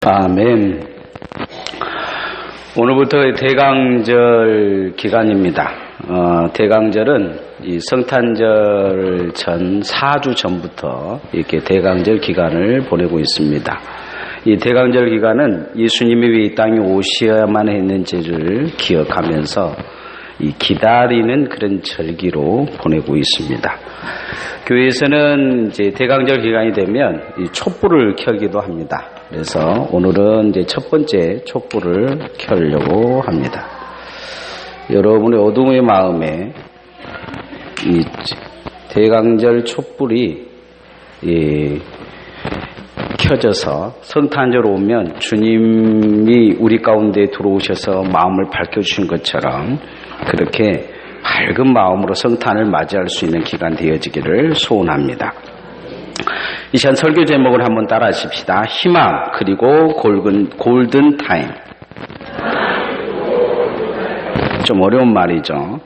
아멘. 오늘부터 대강절 기간입니다. 대강절은 이 성탄절 전 4주 전부터 이렇게 대강절 기간을 보내고 있습니다. 이 대강절 기간은 예수님이 왜 이 땅에 오셔야만 했는지를 기억하면서 이 기다리는 그런 절기로 보내고 있습니다. 교회에서는 이제 대강절 기간이 되면 이 촛불을 켜기도 합니다. 그래서 오늘은 이제 첫 번째 촛불을 켜려고 합니다. 여러분의 어둠의 마음에 이 대강절 촛불이 켜져서 성탄절 오면 주님이 우리 가운데 들어오셔서 마음을 밝혀주신 것처럼 그렇게 밝은 마음으로 성탄을 맞이할 수 있는 기간 되어지기를 소원합니다. 이 시간 설교 제목을 한번 따라 하십시다. 희망 그리고 골든 타임. 좀 어려운 말이죠.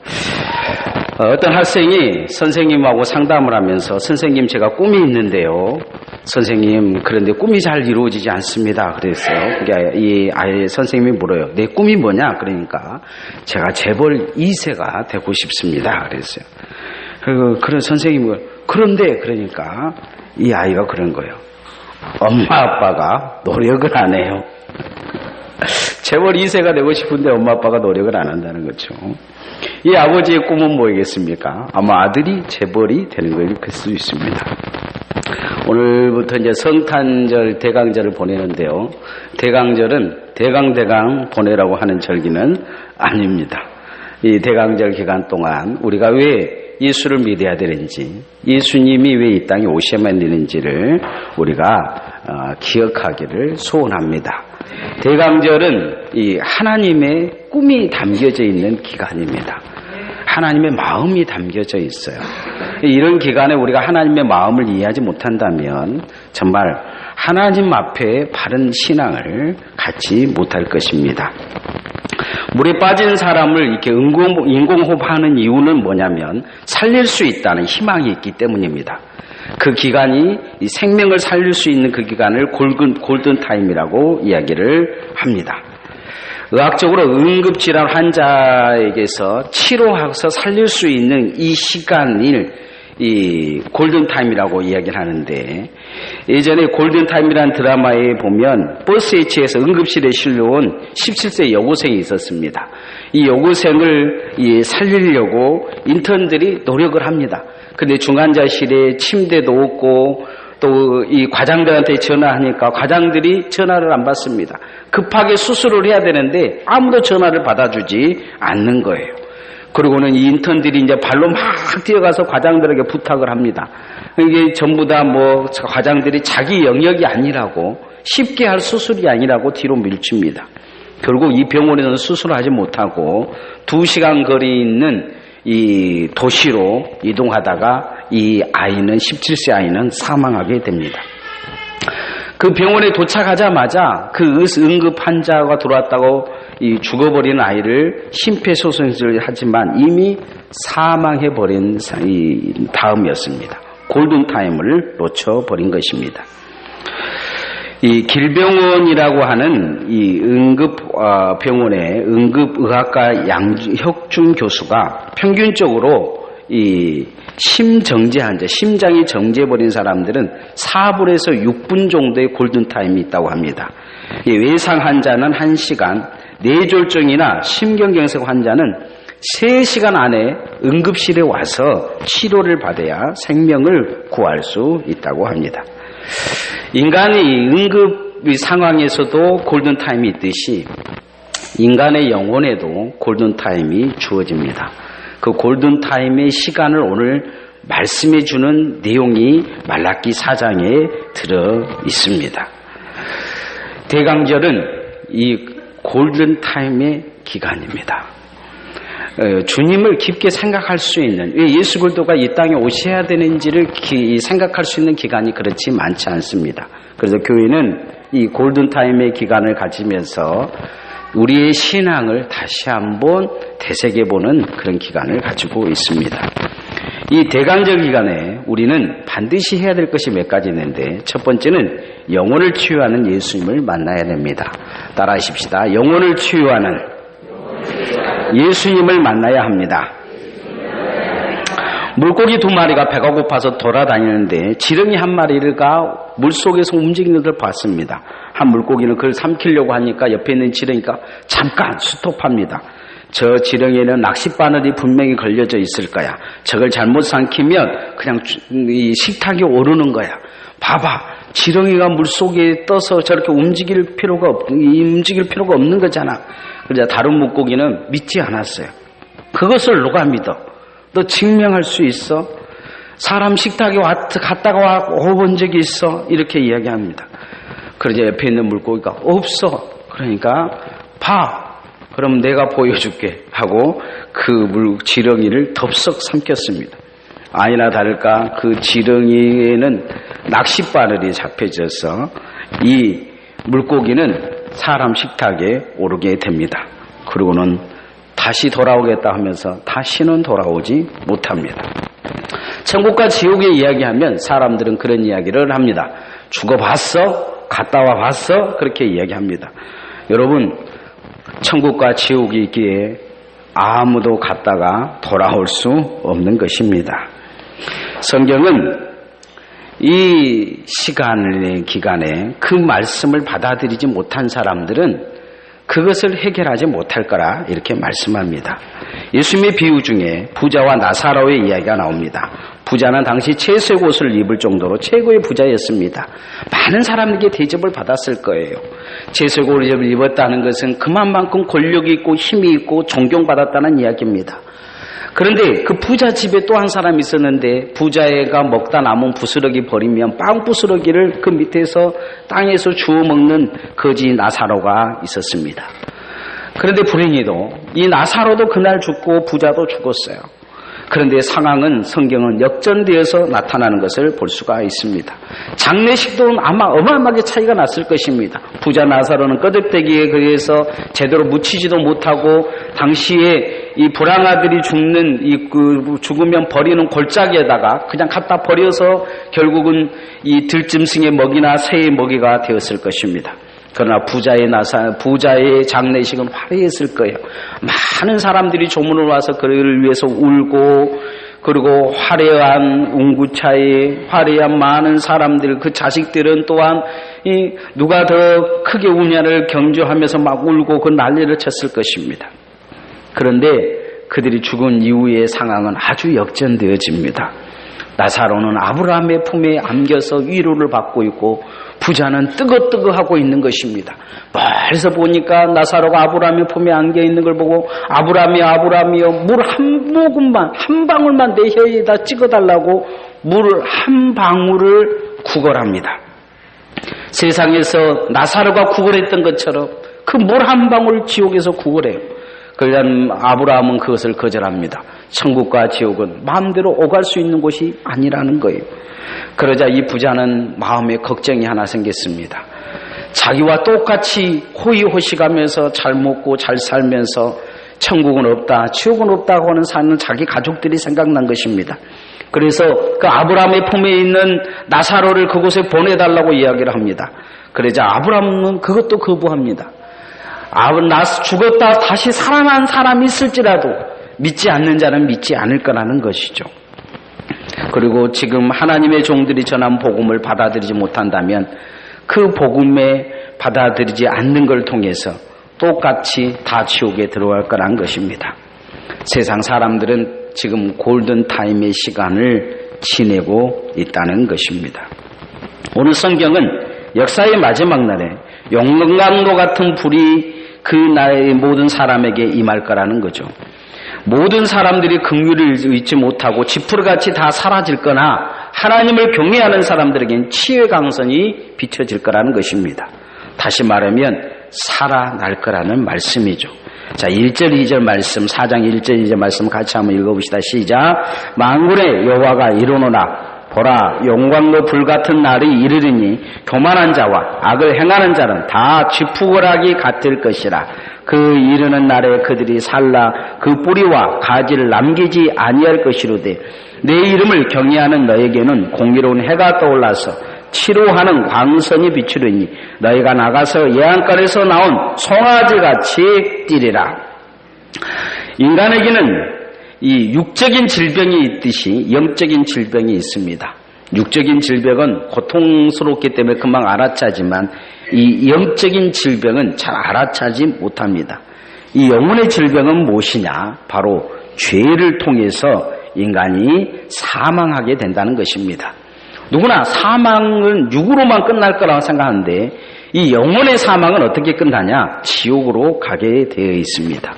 어떤 학생이 선생님하고 상담을 하면서 선생님 제가 꿈이 있는데요. 선생님 그런데 꿈이 잘 이루어지지 않습니다. 그랬어요. 이 아이 선생님이 물어요. 내 꿈이 뭐냐? 그러니까 제가 재벌 2세가 되고 싶습니다. 그랬어요. 그런 선생님이 그런데 그러니까 이 아이가 그런 거예요. 엄마 아빠가 노력을 안 해요. 재벌 2세가 되고 싶은데 엄마 아빠가 노력을 안 한다는 거죠. 이 아버지의 꿈은 뭐겠습니까? 아마 아들이 재벌이 되는 거일 수 있습니다. 오늘부터 이제 성탄절 대강절을 보내는데요. 대강절은 대강 보내라고 하는 절기는 아닙니다. 이 대강절 기간 동안 우리가 왜 예수를 믿어야 되는지, 예수님이 왜 이 땅에 오셔야만 되는지를 우리가 기억하기를 소원합니다. 대강절은 이 하나님의 꿈이 담겨져 있는 기간입니다. 하나님의 마음이 담겨져 있어요. 이런 기간에 우리가 하나님의 마음을 이해하지 못한다면 정말 하나님 앞에 바른 신앙을 갖지 못할 것입니다. 물에 빠진 사람을 이렇게 인공호흡하는 이유는 뭐냐면 살릴 수 있다는 희망이 있기 때문입니다. 그 기간이 이 생명을 살릴 수 있는 그 기간을 골든타임이라고 이야기를 합니다. 의학적으로 응급질환 환자에게서 치료해서 살릴 수 있는 이 시간을 이 골든타임이라고 이야기를 하는데, 예전에 골든타임이라는 드라마에 보면 버스에 치여서 응급실에 실려온 17세 여고생이 있었습니다. 이 여고생을 살리려고 인턴들이 노력을 합니다. 근데 중환자실에 침대도 없고 또 이 과장들한테 전화하니까 과장들이 전화를 안 받습니다. 급하게 수술을 해야 되는데 아무도 전화를 받아주지 않는 거예요. 그리고는 이 인턴들이 이제 발로 막 뛰어가서 과장들에게 부탁을 합니다. 이게 전부 다 과장들이 자기 영역이 아니라고, 쉽게 할 수술이 아니라고 뒤로 밀칩니다. 결국 이 병원에서는 수술을 하지 못하고 2시간 거리에 있는 이 도시로 이동하다가 이 아이는 17세 아이는 사망하게 됩니다. 그 병원에 도착하자마자 그 응급 환자가 들어왔다고 이 죽어버린 아이를 심폐소생술을 하지만 이미 사망해버린 다음이었습니다. 골든타임을 놓쳐버린 것입니다. 이 길병원이라고 하는 이 응급병원의 응급의학과 양혁준 교수가 평균적으로 이 심정지 환자, 심장이 정지해버린 사람들은 4분에서 6분 정도의 골든타임이 있다고 합니다. 이 외상 환자는 1시간, 뇌졸중이나 심경경색 환자는 3시간 안에 응급실에 와서 치료를 받아야 생명을 구할 수 있다고 합니다. 인간이 응급 상황에서도 골든타임이 있듯이 인간의 영혼에도 골든타임이 주어집니다. 그 골든타임의 시간을 오늘 말씀해 주는 내용이 말라기 4장에 들어 있습니다. 대강절은 이 골든타임의 기간입니다. 주님을 깊게 생각할 수 있는, 왜 예수 그리스도가 이 땅에 오셔야 되는지를 생각할 수 있는 기간이 그렇지 많지 않습니다. 그래서 교회는 이 골든타임의 기간을 가지면서 우리의 신앙을 다시 한번 되새겨보는 그런 기간을 가지고 있습니다. 이 대강절 기간에 우리는 반드시 해야 될 것이 몇 가지 있는데, 첫 번째는 영혼을 치유하는 예수님을 만나야 됩니다. 따라하십시다. 영혼을 치유하는 예수님을 만나야 합니다. 물고기 2마리가 배가 고파서 돌아다니는데 지렁이 1마리가 물속에서 움직이는 것을 봤습니다. 한 물고기는 그걸 삼키려고 하니까 옆에 있는 지렁이가 잠깐 스톱합니다. 저 지렁이에는 낚싯바늘이 분명히 걸려져 있을 거야. 저걸 잘못 삼키면 그냥 이 식탁이 오르는 거야. 봐봐, 지렁이가 물속에 떠서 저렇게 움직일 필요가 없는 거잖아. 그러자 다른 물고기는 믿지 않았어요. 그것을 누가 믿어? 너 증명할 수 있어? 사람 식탁에 갔다가 와본 적이 있어? 이렇게 이야기합니다. 그러자 옆에 있는 물고기가 없어. 그러니까 봐. 그럼 내가 보여줄게 하고 그 지렁이를 덥석 삼켰습니다. 아니나 다를까 그 지렁이에는 낚싯바늘이 잡혀져서 이 물고기는 사람 식탁에 오르게 됩니다. 그리고는 다시 돌아오겠다 하면서 다시는 돌아오지 못합니다. 천국과 지옥의 이야기하면 사람들은 그런 이야기를 합니다. 죽어봤어? 갔다 와봤어? 그렇게 이야기합니다. 여러분, 천국과 지옥이 있기에 아무도 갔다가 돌아올 수 없는 것입니다. 성경은 이 시간의 기간에 그 말씀을 받아들이지 못한 사람들은 그것을 해결하지 못할 거라 이렇게 말씀합니다. 예수님의 비유 중에 부자와 나사로의 이야기가 나옵니다. 부자는 당시 최고의 옷을 입을 정도로 최고의 부자였습니다. 많은 사람에게 대접을 받았을 거예요. 최고의 옷을 입었다는 것은 그만큼 권력이 있고 힘이 있고 존경받았다는 이야기입니다. 그런데 그 부자 집에 또 한 사람이 있었는데 부자애가 먹다 남은 부스러기 버리면 빵 부스러기를 그 밑에서 땅에서 주워 먹는 거지 나사로가 있었습니다. 그런데 불행히도 이 나사로도 그날 죽고 부자도 죽었어요. 그런데 상황은 성경은 역전되어서 나타나는 것을 볼 수가 있습니다. 장례식도 아마 어마어마하게 차이가 났을 것입니다. 부자 나사로는 꺼덕대기에 그래서 제대로 묻히지도 못하고 당시에 이 불황아들이 죽는 죽으면 버리는 골짜기에다가 그냥 갖다 버려서 결국은 이 들짐승의 먹이나 새의 먹이가 되었을 것입니다. 그러나 부자의 장례식은 화려했을 거예요. 많은 사람들이 조문을 와서 그를 위해서 울고, 그리고 화려한 운구차에 화려한 많은 사람들, 그 자식들은 또한 누가 더 크게 우냐를 경주하면서 막 울고 그 난리를 쳤을 것입니다. 그런데 그들이 죽은 이후의 상황은 아주 역전되어집니다. 나사로는 아브라함의 품에 안겨서 위로를 받고 있고 부자는 뜨거뜨거하고 있는 것입니다. 멀리서 보니까 나사로가 아브라함의 품에 안겨 있는 걸 보고 아브라함이여 물 한 모금만 한 방울만 내 혀에다 찍어달라고 물 한 방울을 구걸합니다. 세상에서 나사로가 구걸했던 것처럼 그 물 한 방울 지옥에서 구걸해요. 그러자 아브라함은 그것을 거절합니다. 천국과 지옥은 마음대로 오갈 수 있는 곳이 아니라는 거예요. 그러자 이 부자는 마음에 걱정이 하나 생겼습니다. 자기와 똑같이 호의호식하면서 잘 먹고 잘 살면서 천국은 없다, 지옥은 없다고 하는 사는 자기 가족들이 생각난 것입니다. 그래서 그 아브라함의 품에 있는 나사로를 그곳에 보내달라고 이야기를 합니다. 그러자 아브라함은 그것도 거부합니다. 죽었다 다시 살아난 사람이 있을지라도 믿지 않는 자는 믿지 않을 거라는 것이죠. 그리고 지금 하나님의 종들이 전한 복음을 받아들이지 못한다면 그 복음에 받아들이지 않는 걸 통해서 똑같이 다 지옥에 들어갈 거란 것입니다. 세상 사람들은 지금 골든타임의 시간을 지내고 있다는 것입니다. 오늘 성경은 역사의 마지막 날에 용광로 같은 불이 그 나라의 모든 사람에게 임할 거라는 거죠. 모든 사람들이 긍휼을 잊지 못하고 지푸르같이 다 사라질 거나 하나님을 경외하는 사람들에겐 치유의 강선이 비춰질 거라는 것입니다. 다시 말하면 살아날 거라는 말씀이죠. 자, 1절 2절 말씀, 4장 1절 2절 말씀 같이 한번 읽어봅시다. 시작. 만군의 여호와가 이르노라 보라, 영광로 불같은 날이 이르리니 교만한 자와 악을 행하는 자는 다 쥐푸거락이 같을 것이라. 그 이르는 날에 그들이 살라 그 뿌리와 가지를 남기지 아니할 것이로되 내 이름을 경외하는 너에게는 공의로운 해가 떠올라서 치료하는 광선이 비추리니 너희가 나가서 예안간에서 나온 송아지같이 뛰리라. 인간에게는 이 육적인 질병이 있듯이 영적인 질병이 있습니다. 육적인 질병은 고통스럽기 때문에 금방 알아차지만 이 영적인 질병은 잘 알아차지 못합니다. 이 영혼의 질병은 무엇이냐? 바로 죄를 통해서 인간이 사망하게 된다는 것입니다. 누구나 사망은 육으로만 끝날 거라고 생각하는데 이 영혼의 사망은 어떻게 끝나냐? 지옥으로 가게 되어 있습니다.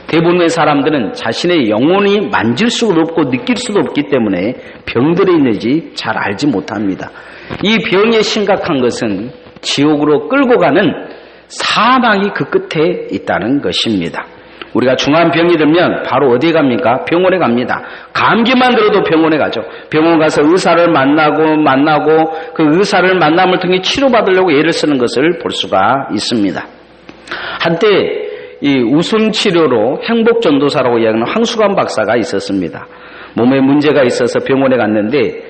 대부분의 사람들은 자신의 영혼이 만질 수도 없고 느낄 수도 없기 때문에 병들어 있는지 잘 알지 못합니다. 이 병의 심각한 것은 지옥으로 끌고 가는 사망이 그 끝에 있다는 것입니다. 우리가 중한 병이 들면 바로 어디에 갑니까? 병원에 갑니다. 감기만 들어도 병원에 가죠. 병원 가서 의사를 만나고 그 의사를 만남을 통해 치료받으려고 애를 쓰는 것을 볼 수가 있습니다. 한때 이 웃음치료로 행복전도사라고 이야기하는 황수관 박사가 있었습니다. 몸에 문제가 있어서 병원에 갔는데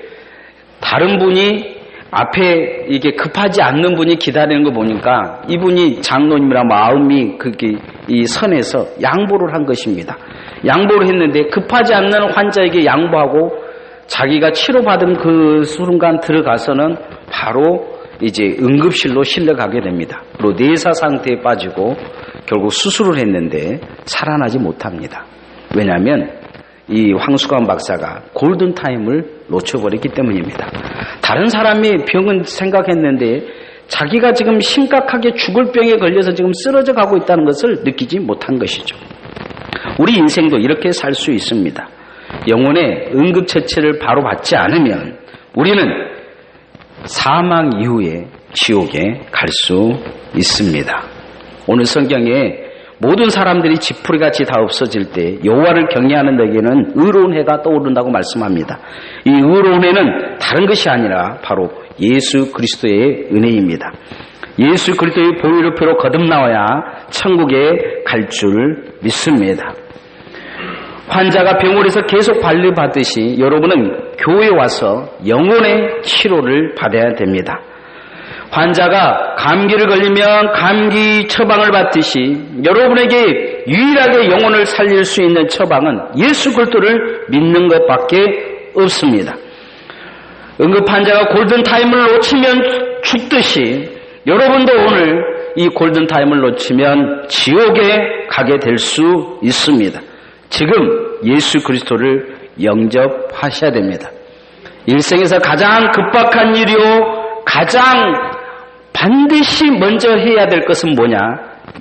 다른 분이 앞에 이게 급하지 않는 분이 기다리는 거 보니까 이분이 장로님이랑 마음이 그게 이 선에서 양보를 한 것입니다. 양보를 했는데 급하지 않는 환자에게 양보하고 자기가 치료받은 그 순간 들어가서는 바로 이제 응급실로 실려가게 됩니다. 그리고 내사 상태에 빠지고 결국 수술을 했는데 살아나지 못합니다. 왜냐하면 이 황수관 박사가 골든타임을 놓쳐버렸기 때문입니다. 다른 사람이 병은 생각했는데 자기가 지금 심각하게 죽을 병에 걸려서 지금 쓰러져 가고 있다는 것을 느끼지 못한 것이죠. 우리 인생도 이렇게 살 수 있습니다. 영혼의 응급처치를 바로 받지 않으면 우리는 사망 이후에 지옥에 갈 수 있습니다. 오늘 성경에 모든 사람들이 지푸리같이 다 없어질 때 여호와를 경외하는 너에게는 의로운 해가 떠오른다고 말씀합니다. 이 의로운 해는 다른 것이 아니라 바로 예수 그리스도의 은혜입니다. 예수 그리스도의 보혈의 피로 거듭나와야 천국에 갈 줄 믿습니다. 환자가 병원에서 계속 관리받듯이 여러분은 교회에 와서 영혼의 치료를 받아야 됩니다. 환자가 감기를 걸리면 감기 처방을 받듯이 여러분에게 유일하게 영혼을 살릴 수 있는 처방은 예수 그리스도를 믿는 것밖에 없습니다. 응급 환자가 골든타임을 놓치면 죽듯이 여러분도 오늘 이 골든타임을 놓치면 지옥에 가게 될 수 있습니다. 지금 예수 그리스도를 영접하셔야 됩니다. 일생에서 가장 급박한 일이요 가장 반드시 먼저 해야 될 것은 뭐냐?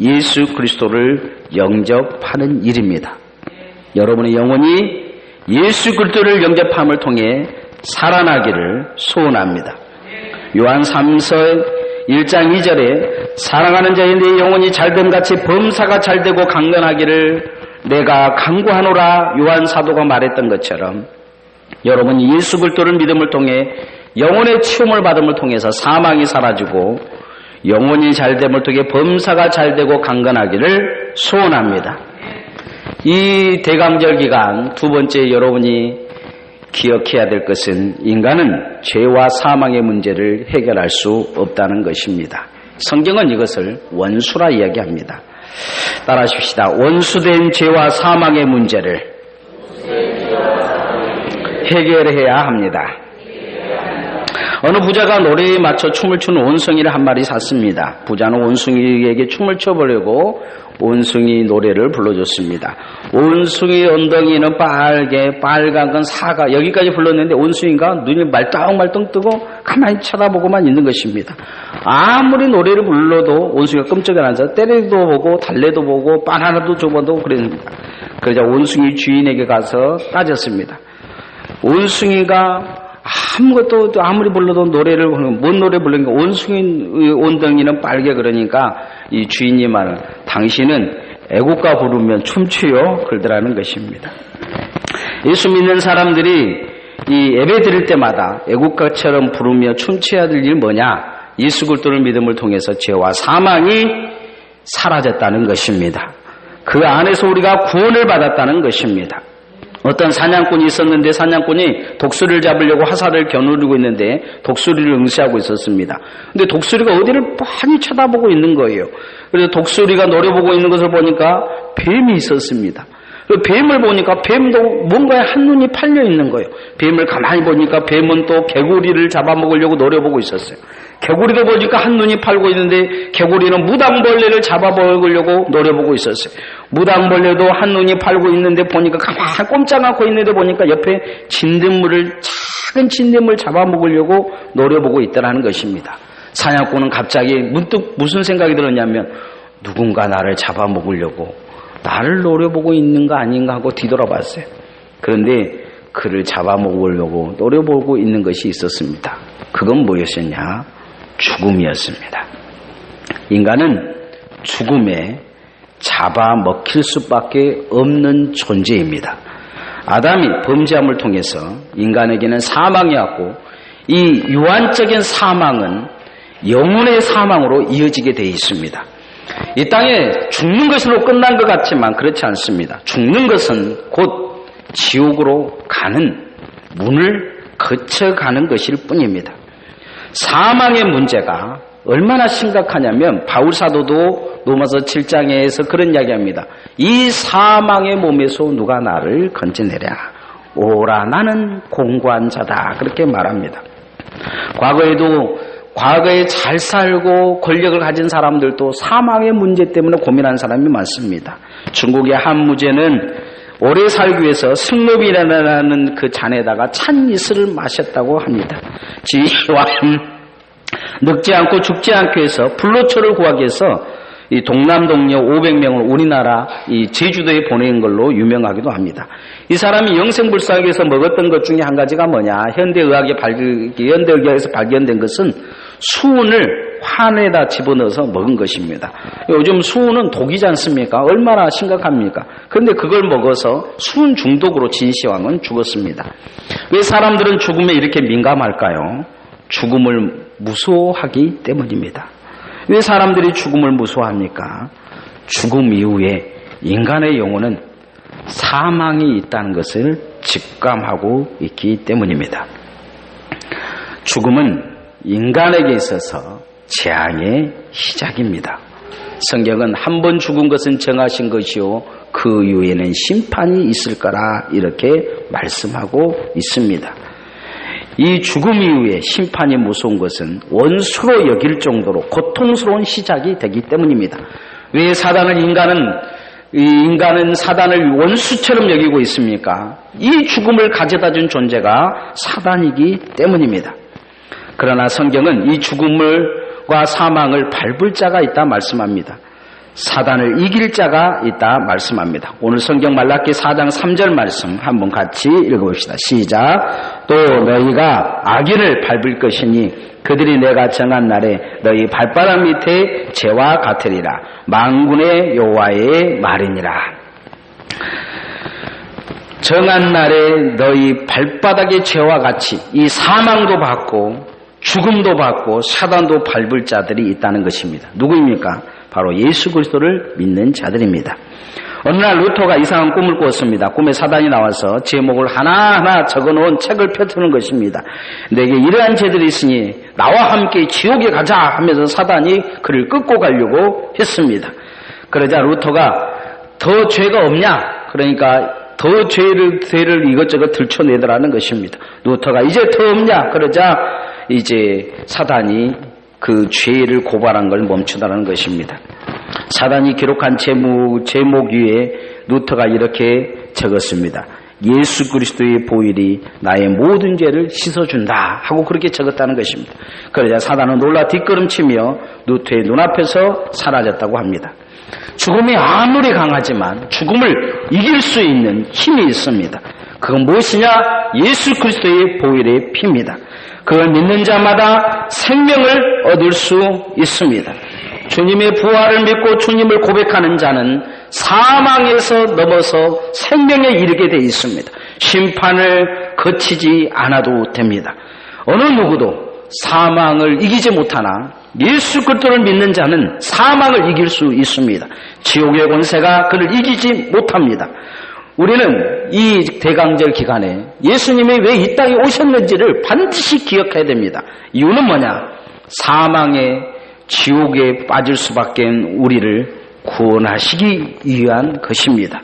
예수 그리스도를 영접하는 일입니다. 여러분의 영혼이 예수 그리스도를 영접함을 통해 살아나기를 소원합니다. 요한 3서 1장 2절에 사랑하는 자의 내 영혼이 잘됨같이 범사가 잘되고 강건하기를 내가 간구하노라 요한 사도가 말했던 것처럼 여러분이 예수 그리스도를 믿음을 통해 영혼의 치움을 받음을 통해서 사망이 사라지고 영혼이 잘됨을 통해 범사가 잘되고 강건하기를 소원합니다. 이 대강절 기간 두 번째 여러분이 기억해야 될 것은 인간은 죄와 사망의 문제를 해결할 수 없다는 것입니다. 성경은 이것을 원수라 이야기합니다. 따라하십시다. 원수된 죄와 사망의 문제를 해결해야 합니다. 어느 부자가 노래에 맞춰 춤을 추는 원숭이를 한 마리 샀습니다. 부자는 원숭이에게 춤을 춰보려고 원숭이 노래를 불러줬습니다. 원숭이 엉덩이는 빨간 건 사과 여기까지 불렀는데 원숭이가 눈이 말똥말똥 뜨고 가만히 쳐다보고만 있는 것입니다. 아무리 노래를 불러도 원숭이가 끔찍이 앉아서 때리도 보고 달래도 보고 바나나도 줘봐도 그랬습니다. 그러자 원숭이 주인에게 가서 따졌습니다. 원숭이가 아무것도 아무리 불러도 노래를 부르는 뭔 노래 부르니까 원숭이 엉덩이는 빨개 그러니까 이 주인이 말은 당신은 애국가 부르면 춤추요 그러더라는 것입니다. 예수 믿는 사람들이 이 예배 드릴 때마다 애국가처럼 부르며 춤춰야 될 일 뭐냐? 예수 그리스도를 믿음을 통해서 죄와 사망이 사라졌다는 것입니다. 그 안에서 우리가 구원을 받았다는 것입니다. 어떤 사냥꾼이 있었는데 사냥꾼이 독수리를 잡으려고 화살을 겨누르고 있는데 독수리를 응시하고 있었습니다. 근데 독수리가 어디를 많이 쳐다보고 있는 거예요. 그래서 독수리가 노려보고 있는 것을 보니까 뱀이 있었습니다. 뱀을 보니까 뱀도 뭔가에 한눈이 팔려 있는 거예요. 뱀을 가만히 보니까 뱀은 또 개구리를 잡아먹으려고 노려보고 있었어요. 개구리도 보니까 한눈이 팔고 있는데 개구리는 무당벌레를 잡아먹으려고 노려보고 있었어요. 무당벌레도 한눈이 팔고 있는데 보니까 가만히 꼼짝 않고 있는데 보니까 옆에 작은 진딧물 잡아먹으려고 노려보고 있다는 것입니다. 사냥꾼은 갑자기 문득 무슨 생각이 들었냐면 누군가 나를 잡아먹으려고 나를 노려보고 있는 거 아닌가 하고 뒤돌아봤어요. 그런데 그를 잡아먹으려고 노려보고 있는 것이 있었습니다. 그건 무엇이었냐? 죽음이었습니다. 인간은 죽음에 잡아먹힐 수밖에 없는 존재입니다. 아담이 범죄함을 통해서 인간에게는 사망이 왔고 이 유한적인 사망은 영혼의 사망으로 이어지게 되어 있습니다. 이 땅에 죽는 것으로 끝난 것 같지만 그렇지 않습니다. 죽는 것은 곧 지옥으로 가는 문을 거쳐가는 것일 뿐입니다. 사망의 문제가 얼마나 심각하냐면 바울사도도 로마서 7장에서 그런 이야기합니다. 이 사망의 몸에서 누가 나를 건져내랴. 오라 나는 공고한 자다. 그렇게 말합니다. 과거에 잘 살고 권력을 가진 사람들도 사망의 문제 때문에 고민하는 사람이 많습니다. 중국의 한 무제는 오래 살기 위해서 승록이라는 그 잔에다가 찬이슬을 마셨다고 합니다. 지휘와 늙지 않고 죽지 않기 위해서 불로초를 구하기 위해서 이 동남동료 500명을 우리나라 이 제주도에 보낸 걸로 유명하기도 합니다. 이 사람이 영생불사하기 위해서 먹었던 것 중에 한 가지가 뭐냐? 현대의학에서 발견된 것은 수은을 환에다 집어넣어서 먹은 것입니다. 요즘 수은은 독이지 않습니까? 얼마나 심각합니까? 그런데 그걸 먹어서 수은 중독으로 진시황은 죽었습니다. 왜 사람들은 죽음에 이렇게 민감할까요? 죽음을 무서워하기 때문입니다. 왜 사람들이 죽음을 무서워합니까? 죽음 이후에 인간의 영혼은 사망이 있다는 것을 직감하고 있기 때문입니다. 죽음은 인간에게 있어서 재앙의 시작입니다. 성경은 한 번 죽은 것은 정하신 것이요 그 이후에는 심판이 있을 거라 이렇게 말씀하고 있습니다. 이 죽음 이후에 심판이 무서운 것은 원수로 여길 정도로 고통스러운 시작이 되기 때문입니다. 왜 인간은 사단을 원수처럼 여기고 있습니까? 이 죽음을 가져다 준 존재가 사단이기 때문입니다. 그러나 성경은 이 죽음과 사망을 밟을 자가 있다 말씀합니다. 사단을 이길 자가 있다 말씀합니다. 오늘 성경 말라기 4장 3절 말씀 한번 같이 읽어봅시다. 시작. 또 너희가 악인을 밟을 것이니 그들이 내가 정한 날에 너희 발바닥 밑에 재와 같으리라. 만군의 여호와의 말이니라. 정한 날에 너희 발바닥의 죄와 같이 이 사망도 받고 죽음도 받고 사단도 밟을 자들이 있다는 것입니다. 누구입니까? 바로 예수 그리스도를 믿는 자들입니다. 어느 날 루터가 이상한 꿈을 꾸었습니다. 꿈에 사단이 나와서 제목을 하나하나 적어놓은 책을 펼치는 것입니다. 내게 이러한 죄들이 있으니 나와 함께 지옥에 가자 하면서 사단이 그를 끌고 가려고 했습니다. 그러자 루터가 더 죄가 없냐? 그러니까 더 죄를 이것저것 들춰내더라는 것입니다. 루터가 이제 더 없냐? 그러자 이제 사단이 그 죄를 고발한 걸 멈추다라는 것입니다. 사단이 기록한 제목 위에 루터가 이렇게 적었습니다. 예수 그리스도의 보혈이 나의 모든 죄를 씻어준다 하고 그렇게 적었다는 것입니다. 그러자 사단은 놀라 뒷걸음치며 루터의 눈앞에서 사라졌다고 합니다. 죽음이 아무리 강하지만 죽음을 이길 수 있는 힘이 있습니다. 그건 무엇이냐? 예수 그리스도의 보혈의 피입니다. 그걸 믿는 자마다 생명을 얻을 수 있습니다. 주님의 부활을 믿고 주님을 고백하는 자는 사망에서 넘어서 생명에 이르게 되어 있습니다. 심판을 거치지 않아도 됩니다. 어느 누구도 사망을 이기지 못하나 예수 그리스도를 믿는 자는 사망을 이길 수 있습니다. 지옥의 권세가 그를 이기지 못합니다. 우리는 이 대강절 기간에 예수님이 왜 이 땅에 오셨는지를 반드시 기억해야 됩니다. 이유는 뭐냐? 사망의 지옥에 빠질 수밖에 우리를 구원하시기 위한 것입니다.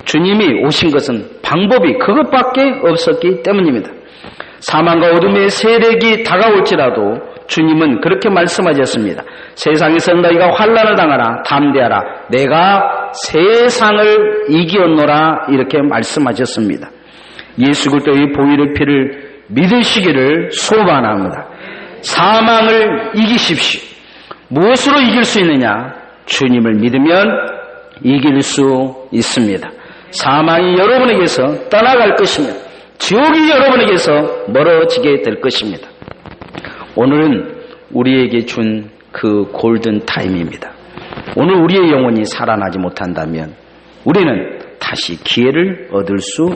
주님이 오신 것은 방법이 그것밖에 없었기 때문입니다. 사망과 어둠의 세력이 다가올지라도 주님은 그렇게 말씀하셨습니다. 세상에서 너희가 환난을 당하라. 담대하라. 내가 세상을 이기었노라. 이렇게 말씀하셨습니다. 예수 그리스도의 보혈의 피를 믿으시기를 소망합니다. 사망을 이기십시오. 무엇으로 이길 수 있느냐? 주님을 믿으면 이길 수 있습니다. 사망이 여러분에게서 떠나갈 것이며 지옥이 여러분에게서 멀어지게 될 것입니다. 오늘은 우리에게 준 그 골든 타임입니다. 오늘 우리의 영혼이 살아나지 못한다면 우리는 다시 기회를 얻을 수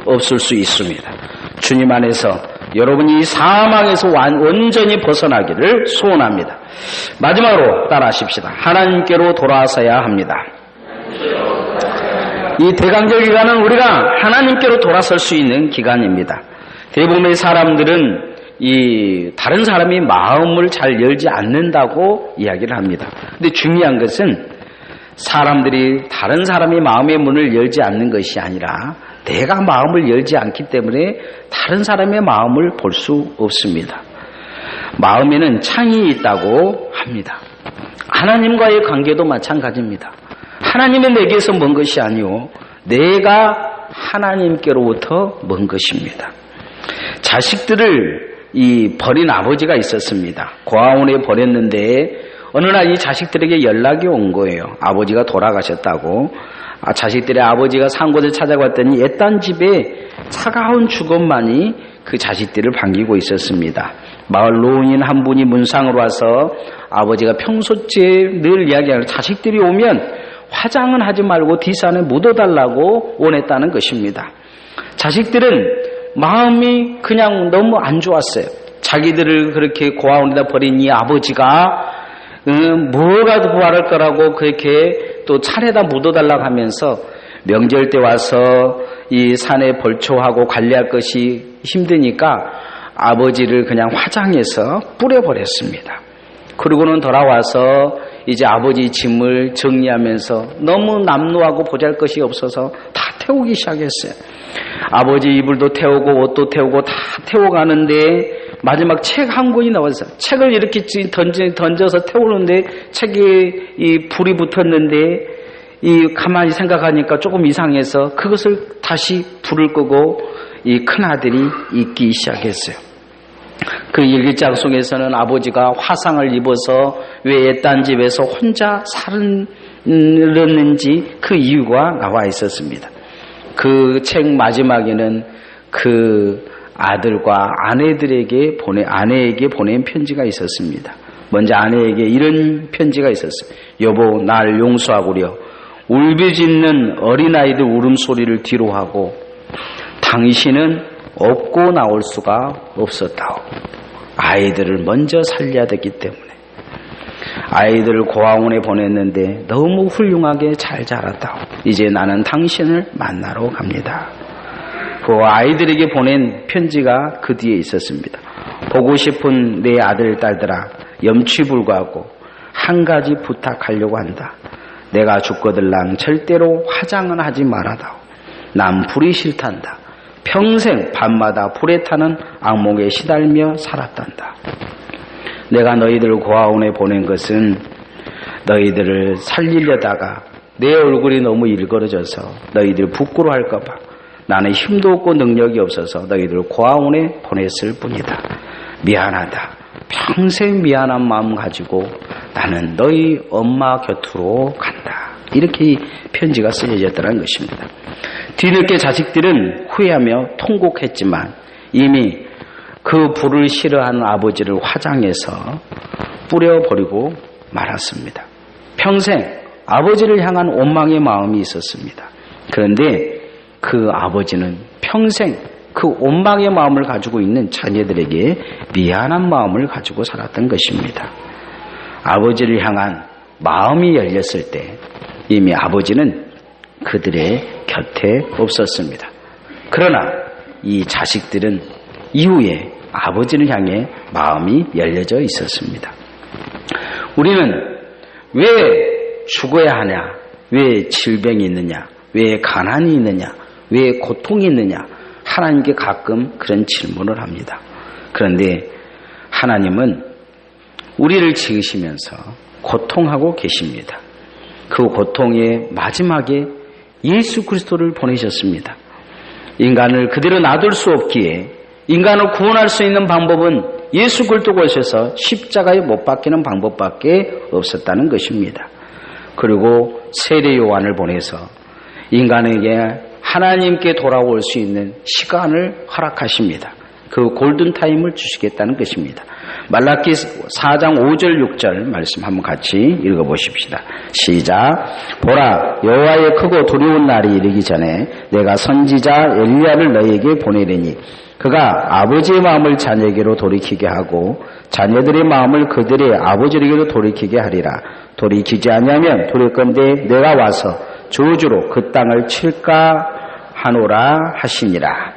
없을 수 있습니다. 주님 안에서 여러분이 사망에서 완전히 벗어나기를 소원합니다. 마지막으로 따라하십시다. 하나님께로 돌아서야 합니다. 이 대강절 기간은 우리가 하나님께로 돌아설 수 있는 기간입니다. 대부분의 사람들은 다른 사람이 마음을 잘 열지 않는다고 이야기를 합니다. 근데 중요한 것은 사람들이 다른 사람이 마음의 문을 열지 않는 것이 아니라 내가 마음을 열지 않기 때문에 다른 사람의 마음을 볼 수 없습니다. 마음에는 창이 있다고 합니다. 하나님과의 관계도 마찬가지입니다. 하나님은 내게서 먼 것이 아니오 내가 하나님께로부터 먼 것입니다. 자식들을 버린 아버지가 있었습니다. 고아원에 버렸는데 어느 날 이 자식들에게 연락이 온 거예요. 아버지가 돌아가셨다고. 자식들의 아버지가 산 곳을 찾아갔더니 옛단 집에 차가운 주검만이 그 자식들을 반기고 있었습니다. 마을 노인인 한 분이 문상으로 와서 아버지가 평소에 늘 이야기하는 자식들이 오면 화장은 하지 말고 뒷산에 묻어달라고 원했다는 것입니다. 자식들은 마음이 그냥 너무 안 좋았어요. 자기들을 그렇게 고아원에다 버린 이 아버지가 뭐가 구할 거라고 그렇게 또 차례다 묻어달라고 하면서 명절 때 와서 이 산에 벌초하고 관리할 것이 힘드니까 아버지를 그냥 화장해서 뿌려버렸습니다. 그러고는 돌아와서 이제 아버지 짐을 정리하면서 너무 남루하고 보잘것이 없어서 다 태우기 시작했어요. 아버지 이불도 태우고 옷도 태우고 다 태워가는데 마지막 책 한 권이 나왔어요. 책을 이렇게 던져서 태우는데 책에 이 불이 붙었는데 가만히 생각하니까 조금 이상해서 그것을 다시 불을 끄고 이 큰아들이 읽기 시작했어요. 그 일기장 속에서는 아버지가 화상을 입어서 왜 옛단 집에서 혼자 살았는지 그 이유가 나와 있었습니다. 그 책 마지막에는 그 아들과 아내에게 보낸 편지가 있었습니다. 먼저 아내에게 이런 편지가 있었어요. 여보, 날 용서하구려. 울부짖는 어린아이들 울음소리를 뒤로하고 당신은 없고 나올 수가 없었다오. 아이들을 먼저 살려야 되기 때문에. 아이들을 고아원에 보냈는데 너무 훌륭하게 잘 자랐다오. 이제 나는 당신을 만나러 갑니다. 그 아이들에게 보낸 편지가 그 뒤에 있었습니다. 보고 싶은 내 아들, 딸들아, 염치불구하고 한 가지 부탁하려고 한다. 내가 죽거들랑 절대로 화장은 하지 말아다오. 난 불이 싫단다. 평생 밤마다 불에 타는 악몽에 시달며 살았단다. 내가 너희들을 고아원에 보낸 것은 너희들을 살리려다가 내 얼굴이 너무 일그러져서 너희들 부끄러워할까 봐 나는 힘도 없고 능력이 없어서 너희들을 고아원에 보냈을 뿐이다. 미안하다. 평생 미안한 마음 가지고 나는 너희 엄마 곁으로 간다. 이렇게 이 편지가 쓰여졌다는 것입니다. 뒤늦게 자식들은 후회하며 통곡했지만 이미 그 불을 싫어하는 아버지를 화장해서 뿌려버리고 말았습니다. 평생 아버지를 향한 원망의 마음이 있었습니다. 그런데 그 아버지는 평생 그 원망의 마음을 가지고 있는 자녀들에게 미안한 마음을 가지고 살았던 것입니다. 아버지를 향한 마음이 열렸을 때 이미 아버지는 그들의 곁에 없었습니다. 그러나 이 자식들은 이후에 아버지를 향해 마음이 열려져 있었습니다. 우리는 왜 죽어야 하냐? 왜 질병이 있느냐? 왜 가난이 있느냐? 왜 고통이 있느냐? 하나님께 가끔 그런 질문을 합니다. 그런데 하나님은 우리를 지으시면서 고통하고 계십니다. 그 고통의 마지막에 예수 그리스도를 보내셨습니다. 인간을 그대로 놔둘 수 없기에 인간을 구원할 수 있는 방법은 예수 그리스도가 오셔서 십자가에 못 박히는 방법밖에 없었다는 것입니다. 그리고 세례 요한을 보내서 인간에게 하나님께 돌아올 수 있는 시간을 허락하십니다. 그 골든타임을 주시겠다는 것입니다. 말라기 4장 5절 6절 말씀 한번 같이 읽어보십시다. 시작. 보라, 여호와의 크고 두려운 날이 이르기 전에 내가 선지자 엘리야를 너희에게 보내리니 그가 아버지의 마음을 자녀에게로 돌이키게 하고 자녀들의 마음을 그들의 아버지에게로 돌이키게 하리라. 돌이키지 아니하면 두렵건대 내가 와서 저주로 그 땅을 칠까 하노라 하시니라.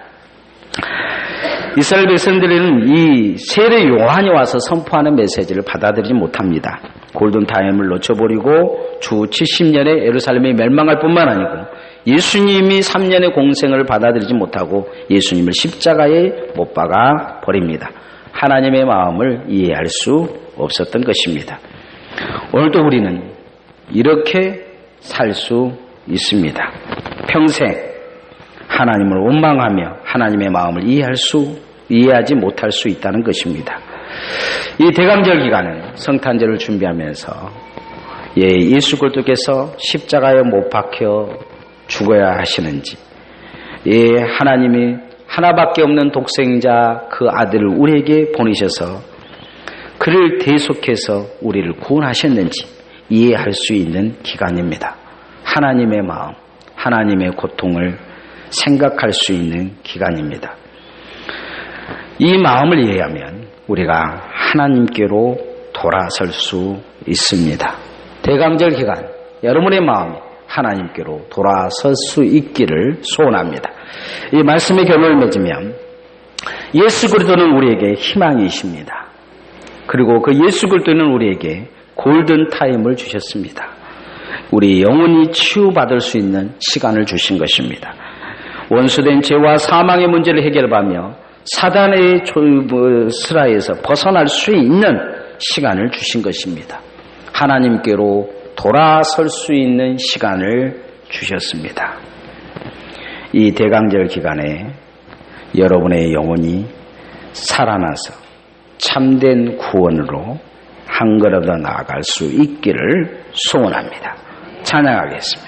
이스라엘 백성들은 이 세례 요한이 와서 선포하는 메시지를 받아들이지 못합니다. 골든타임을 놓쳐버리고 주 70년에 예루살렘이 멸망할 뿐만 아니고 예수님이 3년의 공생을 받아들이지 못하고 예수님을 십자가에 못 박아 버립니다. 하나님의 마음을 이해할 수 없었던 것입니다. 오늘도 우리는 이렇게 살 수 있습니다. 평생 하나님을 원망하며 하나님의 마음을 이해하지 못할 수 있다는 것입니다. 이 대강절 기간은 성탄절을 준비하면서 예수 그리스도께서 십자가에 못 박혀 죽어야 하시는지, 하나님이 하나밖에 없는 독생자 그 아들을 우리에게 보내셔서 그를 대속해서 우리를 구원하셨는지 이해할 수 있는 기간입니다. 하나님의 마음, 하나님의 고통을 생각할 수 있는 기간입니다. 이 마음을 이해하면 우리가 하나님께로 돌아설 수 있습니다. 대강절 기간 여러분의 마음이 하나님께로 돌아설 수 있기를 소원합니다. 이 말씀의 결론을 맺으면 예수 그리스도는 우리에게 희망이십니다. 그리고 그 예수 그리스도는 우리에게 골든타임을 주셨습니다. 우리 영혼이 치유받을 수 있는 시간을 주신 것입니다. 원수된 죄와 사망의 문제를 해결하며 사단의 슬하에서 벗어날 수 있는 시간을 주신 것입니다. 하나님께로 돌아설 수 있는 시간을 주셨습니다. 이 대강절 기간에 여러분의 영혼이 살아나서 참된 구원으로 한 걸음 더 나아갈 수 있기를 소원합니다. 찬양하겠습니다.